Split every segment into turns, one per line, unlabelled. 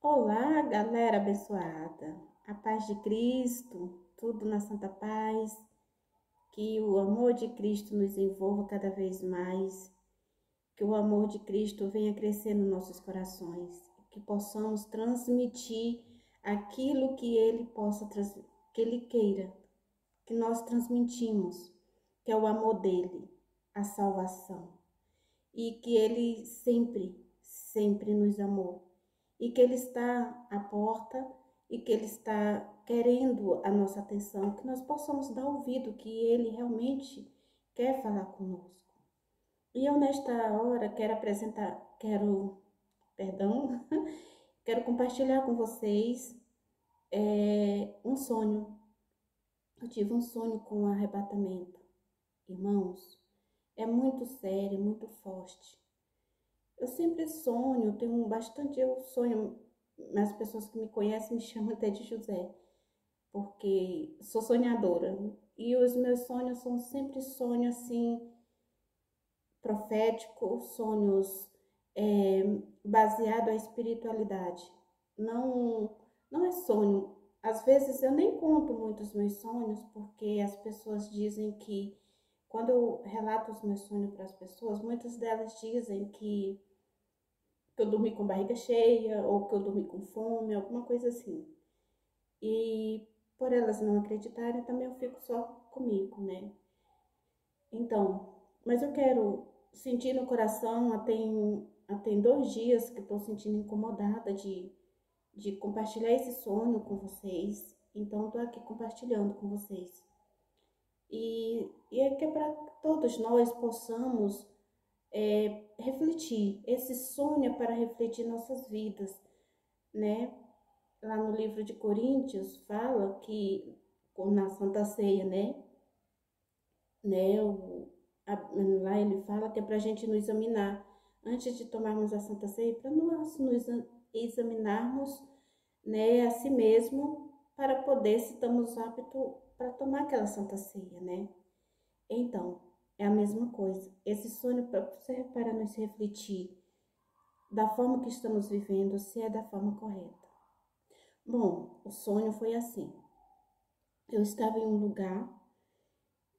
Olá, galera abençoada. A paz de Cristo, tudo na santa paz. Que o amor de Cristo nos envolva cada vez mais. Que o amor de Cristo venha crescer nos nossos corações. Que possamos transmitir aquilo que que Ele queira, que nós transmitimos, que é o amor dele, a salvação. E que Ele sempre nos amou. E que Ele está à porta e que Ele está querendo a nossa atenção, que nós possamos dar ouvido, que Ele realmente quer falar conosco. E eu nesta hora perdão, quero compartilhar com vocês um sonho. Eu tive um sonho com um arrebatamento. Irmãos, é muito sério, muito forte. Eu sempre sonho, eu sonho, as pessoas que me conhecem me chamam até de José, porque sou sonhadora. E os meus sonhos são sempre sonhos assim, proféticos, sonhos baseados à espiritualidade. Não, não é sonho. Às vezes eu nem conto muito os meus sonhos, porque as pessoas dizem que, quando eu relato os meus sonhos para as pessoas, muitas delas dizem que eu dormi com barriga cheia, ou que eu dormi com fome, alguma coisa assim. E por elas não acreditarem, também eu fico só comigo, né? Então, mas eu quero sentir no coração, tem 2 dias que estou sentindo incomodada de compartilhar esse sonho com vocês. Então, estou aqui compartilhando com vocês. E é que é para todos nós possamos refletir. Esse sonho é para refletir nossas vidas, né? Lá no livro de Coríntios fala que, na Santa Ceia, lá ele fala que é para a gente nos examinar antes de tomarmos a Santa Ceia, para nós nos examinarmos, a si mesmo, para poder, se estamos aptos para tomar aquela Santa Ceia, né? Então, é a mesma coisa. Esse sonho serve para nos refletir da forma que estamos vivendo, se é da forma correta. Bom, o sonho foi assim. Eu estava em um lugar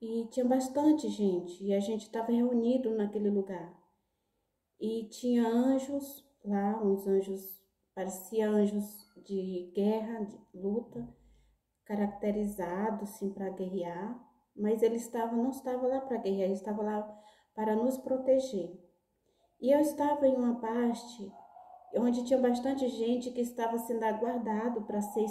e tinha bastante gente, e a gente estava reunido naquele lugar. E tinha anjos lá, uns anjos, parecia anjos de guerra, de luta, caracterizados assim para guerrear, mas não estavam lá para guerrear, eles estavam lá para nos proteger. E eu estava em uma parte onde tinha bastante gente que estava sendo aguardado para ser,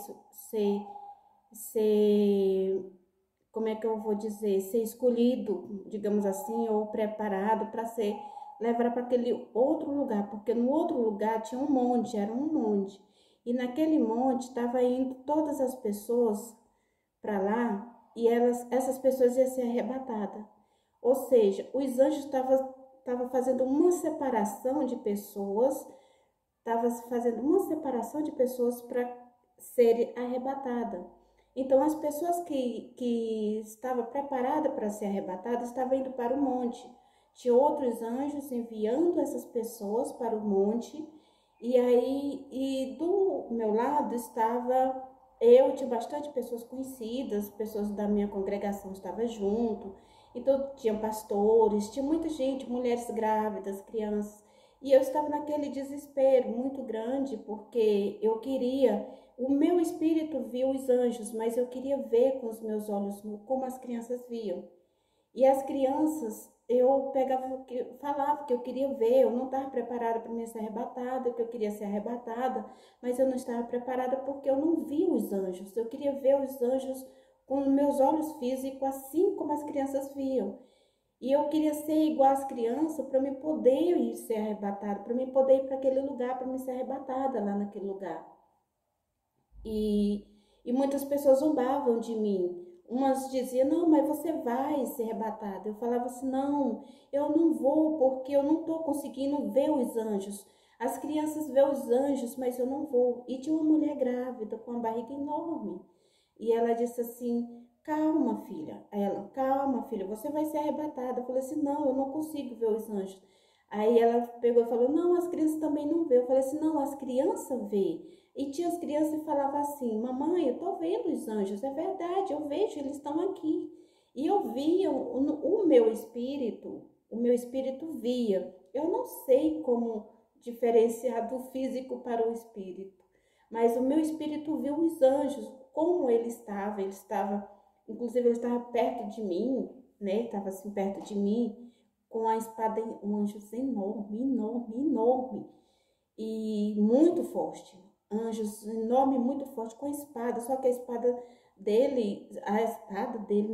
como é que eu vou dizer, ser escolhido, digamos assim, ou preparado para ser levado para aquele outro lugar, porque no outro lugar tinha um monte, era um monte. E naquele monte estava indo todas as pessoas para lá, e essas pessoas iam ser arrebatadas. Ou seja, os anjos estavam fazendo uma separação de pessoas, para serem arrebatadas. Então, as pessoas que estavam preparadas para ser arrebatadas estavam indo para o monte. Tinha outros anjos enviando essas pessoas para o monte. E do meu lado tinha bastante pessoas conhecidas, pessoas da minha congregação estavam junto. Então, tinha pastores, tinha muita gente, mulheres grávidas, crianças. E eu estava naquele desespero muito grande, porque o meu espírito viu os anjos, mas eu queria ver com os meus olhos como as crianças viam. E as crianças, falava que eu queria ver, eu não estava preparada para ser arrebatada, que eu queria ser arrebatada, mas eu não estava preparada porque eu não vi os anjos. Eu queria ver os anjos com meus olhos físicos, assim como as crianças viam. E eu queria ser igual às crianças para me poder ir ser arrebatada, para me poder ir para aquele lugar, para me ser arrebatada lá naquele lugar. E muitas pessoas zombavam de mim. Umas diziam, não, mas você vai ser arrebatada. Eu falava assim, não, eu não vou, porque eu não estou conseguindo ver os anjos. As crianças vêem os anjos, mas eu não vou. E tinha uma mulher grávida com uma barriga enorme. E ela disse assim, calma, filha. Aí ela, calma, filha, você vai ser arrebatada. Eu falei assim, não, eu não consigo ver os anjos. Aí ela pegou e falou, não, as crianças também não vê. Eu falei assim, não, as crianças vê. E tinha as crianças que falavam assim, mamãe, eu tô vendo os anjos, é verdade, eu vejo, eles estão aqui. E eu via o meu espírito via. Eu não sei como diferenciar do físico para o espírito, mas o meu espírito viu os anjos, como ele estava, inclusive ele estava perto de mim, né, estava assim perto de mim, com a espada, um anjo enorme, enorme, enorme, e muito forte, anjos enorme, muito forte, com espada, só que a espada dele,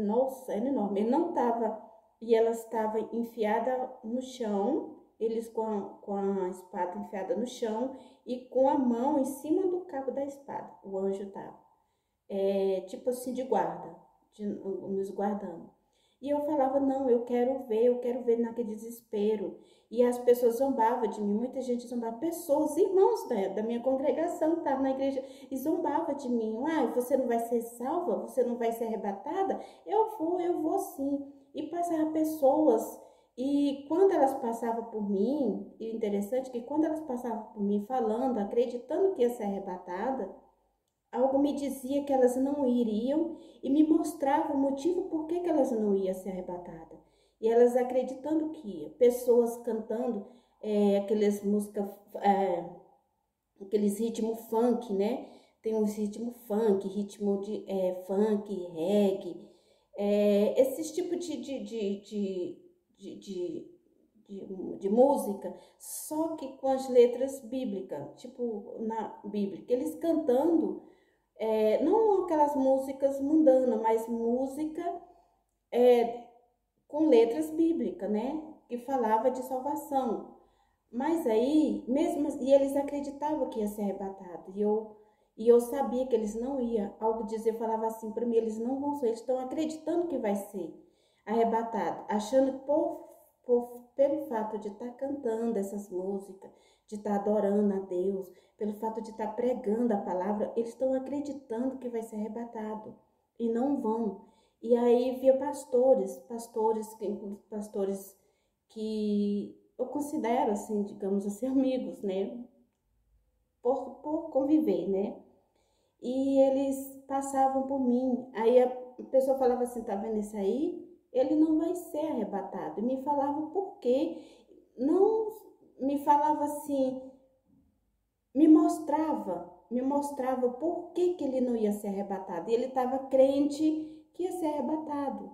nossa, era enorme, ele não estava, e ela estava enfiada no chão, eles com a espada enfiada no chão, e com a mão em cima do cabo da espada, o anjo estava, tipo assim, de guarda, nos guardando. E eu falava, não, eu quero ver naquele desespero. E as pessoas zombavam de mim, muita gente zombava, pessoas, irmãos da minha congregação, que estavam na igreja, e zombava de mim. Ah, você não vai ser salva? Você não vai ser arrebatada? Eu vou sim. E passava pessoas, e quando elas passavam por mim, e interessante que quando elas passavam por mim falando, acreditando que ia ser arrebatada, algo me dizia que elas não iriam e me mostrava o motivo por que elas não iam ser arrebatadas. E elas acreditando que ia. Pessoas cantando aquelas músicas, aqueles ritmos funk, né? Tem uns ritmos funk, ritmo de funk, reggae, esses tipos de música, só que com as letras bíblicas, tipo na Bíblia, eles cantando. Não aquelas músicas mundanas, mas música com letras bíblicas, né? Que falava de salvação. Mas aí, mesmo e eles acreditavam que ia ser arrebatado. E eu sabia que eles não iam. Algo dizer, falava assim para mim, eles não vão ser, eles estão acreditando que vai ser arrebatado, achando que pelo fato de estar cantando essas músicas, de estar adorando a Deus, pelo fato de estar pregando a palavra, eles estão acreditando que vai ser arrebatado e não vão. E aí via pastores que eu considero assim, digamos assim, amigos, né? Por conviver, né? E eles passavam por mim. Aí a pessoa falava assim, tá vendo isso aí? Ele não vai ser arrebatado. E me falava por quê. Não me falava assim, me mostrava por que ele não ia ser arrebatado. E ele estava crente que ia ser arrebatado.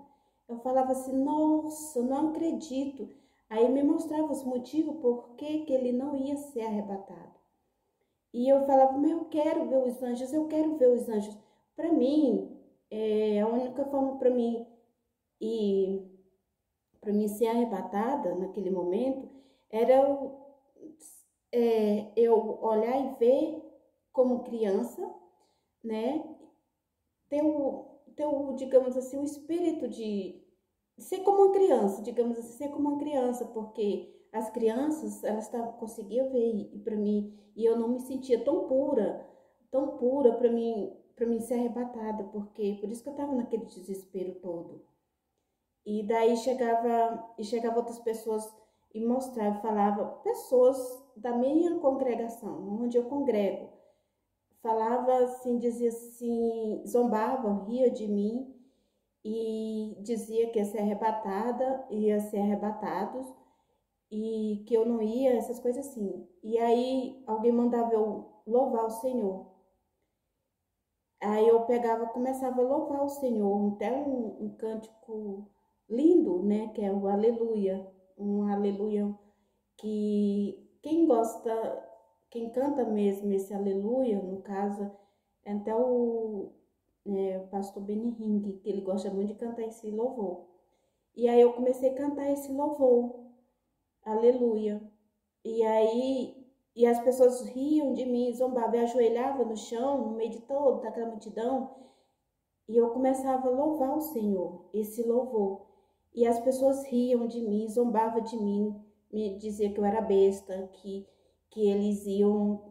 Eu falava assim, nossa, não acredito. Aí me mostrava os motivos por que ele não ia ser arrebatado. E eu falava, mas eu quero ver os anjos, eu quero ver os anjos. Para mim, a única forma e para mim ser arrebatada naquele momento era eu olhar e ver como criança, né? Digamos assim, o espírito de ser como uma criança, digamos assim, ser como uma criança, porque as crianças, elas conseguiam ver e para mim, e eu não me sentia tão pura para mim ser arrebatada, porque por isso que eu estava naquele desespero todo. E daí chegava outras pessoas e mostrava, falava, pessoas da minha congregação, onde eu congrego, falava assim, dizia assim, zombavam, ria de mim e dizia que ia ser arrebatada, ia ser arrebatados e que eu não ia, essas coisas assim. E aí alguém mandava eu louvar o Senhor. Aí eu pegava, começava a louvar o Senhor, até um cântico lindo, né, que é o Aleluia, um Aleluia que quem gosta, quem canta mesmo esse Aleluia, no caso, é até o pastor Benihing, que ele gosta muito de cantar esse louvor. E aí eu comecei a cantar esse louvor, Aleluia. E aí, e as pessoas riam de mim, zombavam, eu ajoelhava no chão, no meio de toda aquela multidão, e eu começava a louvar o Senhor, esse louvor. E as pessoas riam de mim, zombavam de mim, me diziam que eu era besta, que eles iam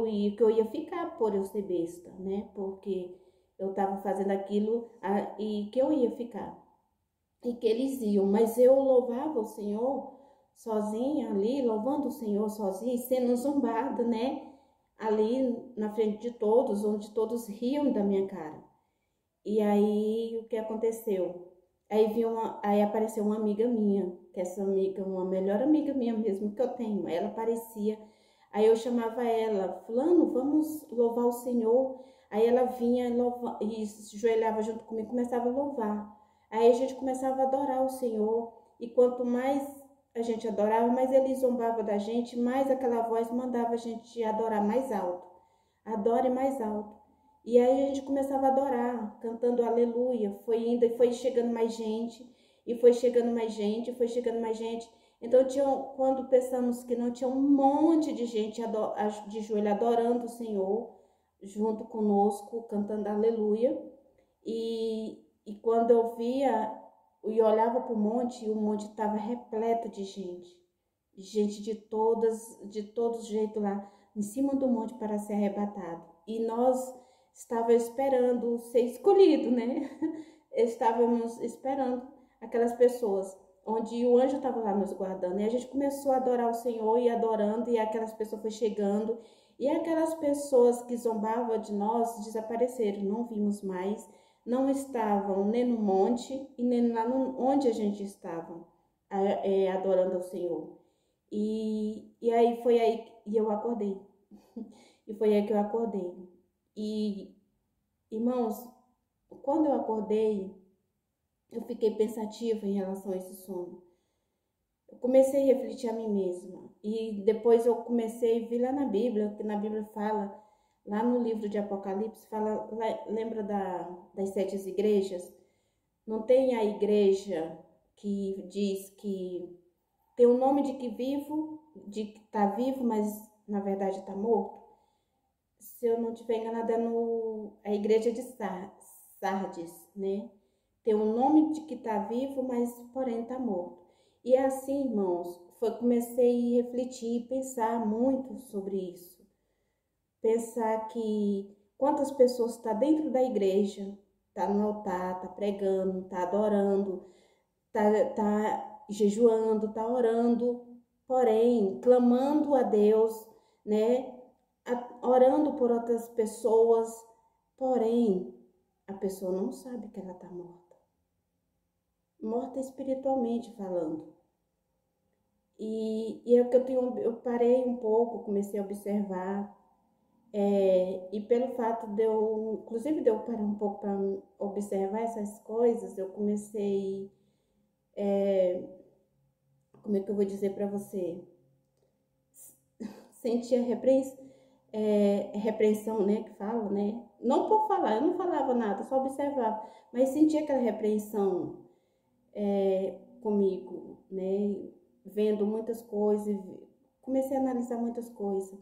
e que eu ia ficar por eu ser besta, né? Porque eu estava fazendo aquilo e que eu ia ficar. E que eles iam, mas eu louvava o Senhor sozinha ali, louvando o Senhor sozinha e sendo zombada, né? Ali na frente de todos, onde todos riam da minha cara. E aí, o que aconteceu? Aí apareceu uma amiga minha, que essa amiga, uma melhor amiga minha mesmo que eu tenho. Ela aparecia, aí eu chamava ela, fulano, vamos louvar o Senhor. Aí ela vinha e se ajoelhava junto comigo, começava a louvar. Aí a gente começava a adorar o Senhor. E quanto mais a gente adorava, mais ele zombava da gente, mais aquela voz mandava a gente adorar mais alto. Adore mais alto. E aí a gente começava a adorar, cantando aleluia. Foi indo e foi chegando mais gente, e foi chegando mais gente, foi chegando mais gente. Então, quando pensamos que não tinha um monte de gente de joelho adorando o Senhor, junto conosco, cantando aleluia. E quando eu via e olhava para o monte, e o monte estava repleto de gente. Gente de todos os jeitos lá, em cima do monte para ser arrebatado. E nós estávamos esperando ser escolhido, né? Estávamos esperando aquelas pessoas, onde o anjo estava lá nos guardando. E a gente começou a adorar o Senhor e adorando, e aquelas pessoas foram chegando. E aquelas pessoas que zombavam de nós desapareceram, não vimos mais. Não estavam nem no monte e nem lá onde a gente estava, adorando ao Senhor. E aí foi aí que eu acordei. E foi aí que eu acordei. E, irmãos, quando eu acordei, eu fiquei pensativa em relação a esse sono. Eu comecei a refletir a mim mesma. E depois eu comecei a ver lá na Bíblia, que na Bíblia fala, lá no livro de Apocalipse, fala, lembra das 7 igrejas? Não tem a igreja que diz que tem o nome de que tá vivo, mas na verdade está morto. Se eu não estiver enganada, é a igreja de Sardes, né? Tem o nome de que está vivo, mas porém está morto. E assim, irmãos, comecei a refletir e pensar muito sobre isso. Pensar que quantas pessoas estão dentro da igreja, tá no altar, tá pregando, tá adorando, tá jejuando, tá orando, porém, clamando a Deus, né? Orando por outras pessoas, porém, a pessoa não sabe que ela tá morta. Morta espiritualmente falando. E é o que eu parei um pouco, comecei a observar, e pelo fato inclusive de eu parar um pouco para observar essas coisas, eu comecei, como é que eu vou dizer para você? Sentir a repreensão, né, que fala, né? Não por falar, eu não falava nada, só observava, mas sentia aquela repreensão comigo, né? Vendo muitas coisas, comecei a analisar muitas coisas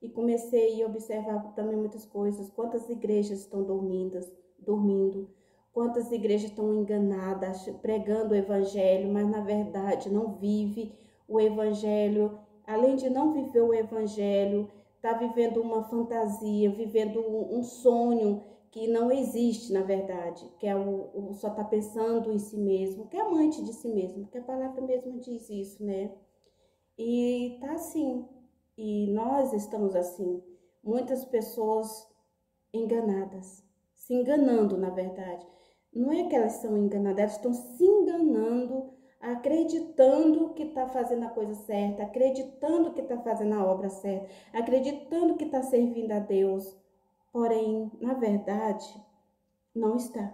e comecei a observar também muitas coisas. Quantas igrejas estão dormindo, quantas igrejas estão enganadas, pregando o evangelho, mas na verdade não vive o evangelho. Além de não viver o evangelho, está vivendo uma fantasia, vivendo um sonho que não existe, na verdade, que é só está pensando em si mesmo, que é amante de si mesmo, porque a palavra mesmo diz isso, né? E tá assim, e nós estamos assim, muitas pessoas enganadas, se enganando, na verdade. Não é que elas são enganadas, elas estão se enganando, acreditando que está fazendo a coisa certa, acreditando que está fazendo a obra certa, acreditando que está servindo a Deus. Porém, na verdade, não está.